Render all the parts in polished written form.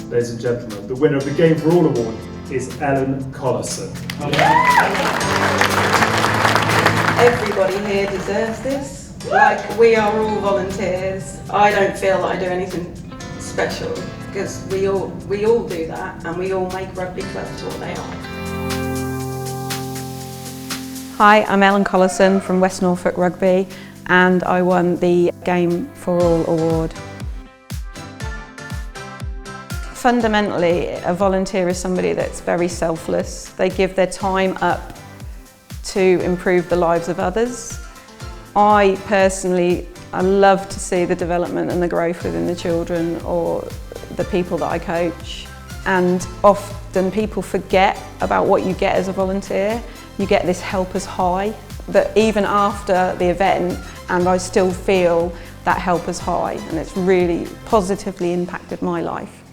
ladies and gentlemen, the winner of the Game for All award is Ellen Collison. Everybody here deserves this. Like, we are all volunteers. I don't feel that I do anything special because we all do that, and we all make rugby clubs what they are. Hi, I'm Ellen Collison from West Norfolk Rugby, and I won the Game for All award. Fundamentally, a volunteer is somebody that's very selfless. They give their time up to improve the lives of others. I personally, I love to see the development and the growth within the children or the people that I coach. And often people forget about what you get as a volunteer. You get this helper's high that even after the event, and I still feel that helper's high, and it's really positively impacted my life.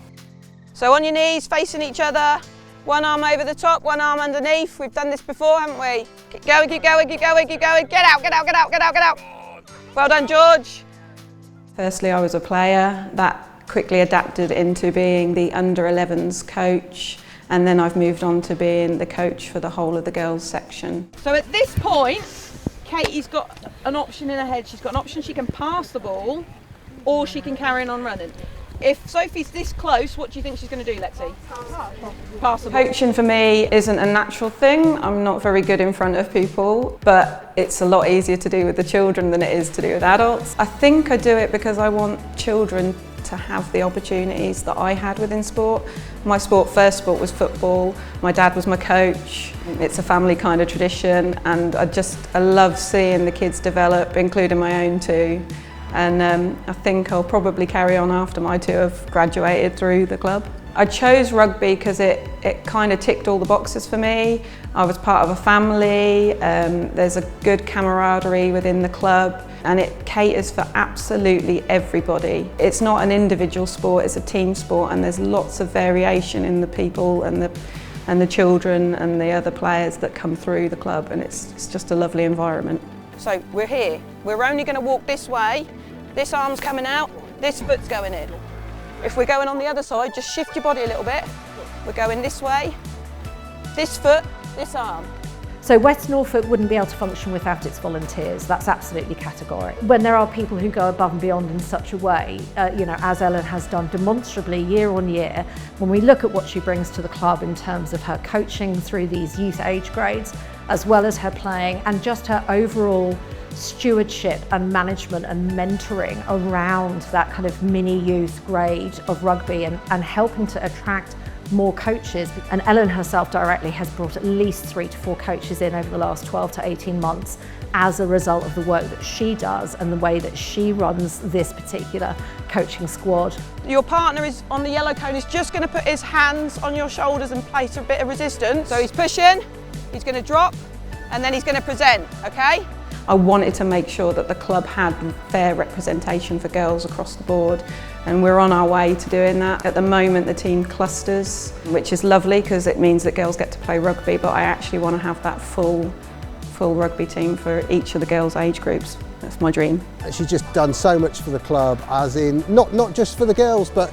So on your knees, facing each other, one arm over the top, one arm underneath. We've done this before, haven't we? Keep going, keep going, keep going, keep going. Get out, get out, get out, get out, get out. Well done, George. Firstly, I was a player that quickly adapted into being the under-11s coach, and then I've moved on to being the coach for the whole of the girls section. So at this point, Katie's got an option in her head. She's got an option, she can pass the ball or she can carry on running. If Sophie's this close, what do you think she's going to do, Lexi? Pass the ball. Coaching for me isn't a natural thing. I'm not very good in front of people, but it's a lot easier to do with the children than it is to do with adults. I think I do it because I want children to have the opportunities that I had within sport. My first sport was football. My dad was my coach. It's a family kind of tradition, and I love seeing the kids develop, including my own two. And I think I'll probably carry on after my two have graduated through the club. I chose rugby because it kind of ticked all the boxes for me. I was part of a family, there's a good camaraderie within the club, and it caters for absolutely everybody. It's not an individual sport, it's a team sport, and there's lots of variation in the people and the children and the other players that come through the club, and it's just a lovely environment. So we're here. We're only going to walk this way. This arm's coming out, this foot's going in. If we're going on the other side, just shift your body a little bit. We're going this way, this foot, this arm. So West Norfolk wouldn't be able to function without its volunteers. That's absolutely categoric. When there are people who go above and beyond in such a way, as Ellen has done demonstrably year on year, when we look at what she brings to the club in terms of her coaching through these youth age grades, as well as her playing and just her overall stewardship and management and mentoring around that kind of mini youth grade of rugby and helping to attract more coaches. And Ellen herself directly has brought at least 3 to 4 coaches in over the last 12 to 18 months as a result of the work that she does and the way that she runs this particular coaching squad. Your partner is on the yellow cone, is just going to put his hands on your shoulders and place a bit of resistance. So he's pushing, he's going to drop, and then he's going to present, okay? I wanted to make sure that the club had fair representation for girls across the board, and we're on our way to doing that. At the moment the team clusters, which is lovely because it means that girls get to play rugby, but I actually want to have that full rugby team for each of the girls' age groups. That's my dream. She's just done so much for the club, as in not just for the girls but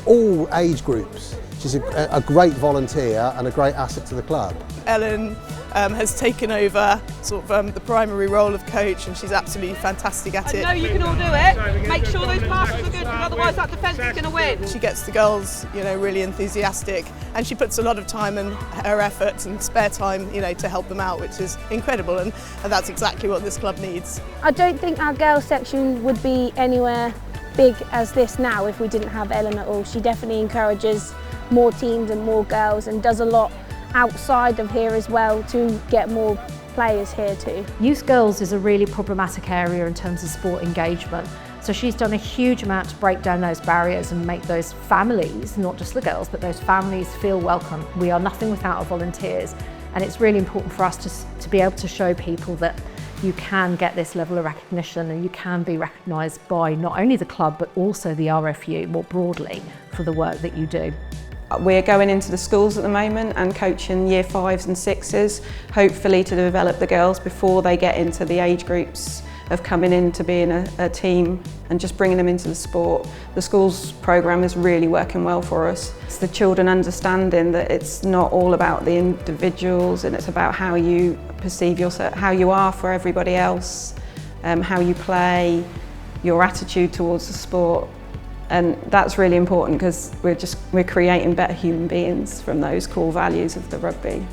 all age groups. She's a great volunteer and a great asset to the club. Ellen has taken over the primary role of coach, and she's absolutely fantastic at it. I know you can all do it. Make sure those passes are good, because otherwise that defence is going to win. She gets the girls, really enthusiastic, and she puts a lot of time and her effort and spare time, to help them out, which is incredible, and that's exactly what this club needs. I don't think our girls section would be anywhere big as this now if we didn't have Ellen at all. She definitely encourages more teams and more girls, and does a lot outside of here as well to get more players here too. Youth girls is a really problematic area in terms of sport engagement. So she's done a huge amount to break down those barriers and make those families, not just the girls, but those families feel welcome. We are nothing without our volunteers, and it's really important for us to be able to show people that you can get this level of recognition and you can be recognised by not only the club but also the RFU more broadly for the work that you do. We're going into the schools at the moment and coaching year 5s and 6s, hopefully to develop the girls before they get into the age groups of coming into being a team and just bringing them into the sport. The schools programme is really working well for us. It's the children understanding that it's not all about the individuals, and it's about how you perceive yourself, how you are for everybody else, how you play, your attitude towards the sport. And that's really important because we're creating better human beings from those core values of the rugby.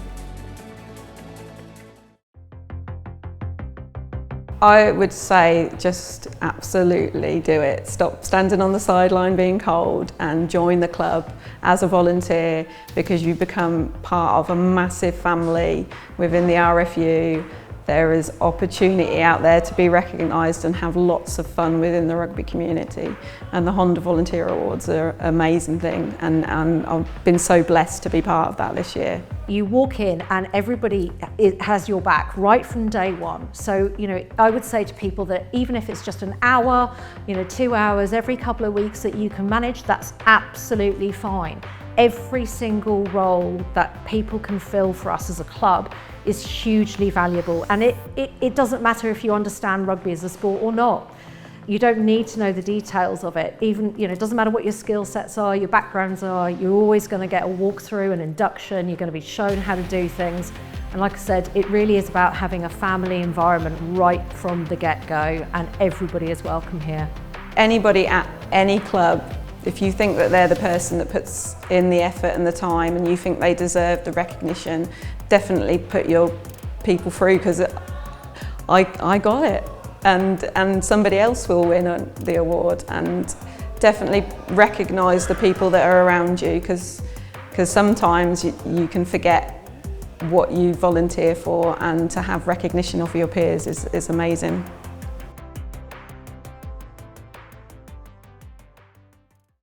I would say just absolutely do it. Stop standing on the sideline being cold and join the club as a volunteer, because you become part of a massive family within the RFU. There is opportunity out there to be recognised and have lots of fun within the rugby community. And the Honda Volunteer Awards are an amazing thing, and I've been so blessed to be part of that this year. You walk in and everybody has your back right from day one. So, I would say to people that even if it's just an hour, 2 hours every couple of weeks that you can manage, that's absolutely fine. Every single role that people can fill for us as a club is hugely valuable, and it doesn't matter if you understand rugby as a sport or not. You don't need to know the details of it. Even, it doesn't matter what your skill sets are, your backgrounds are, you're always going to get a walkthrough, an induction, you're going to be shown how to do things. And like I said, it really is about having a family environment right from the get-go, and everybody is welcome here. Anybody at any club, if you think that they're the person that puts in the effort and the time and you think they deserve the recognition, definitely put your people through, because I got it, and somebody else will win the award. And definitely recognise the people that are around you, because sometimes you can forget what you volunteer for, and to have recognition of your peers is amazing.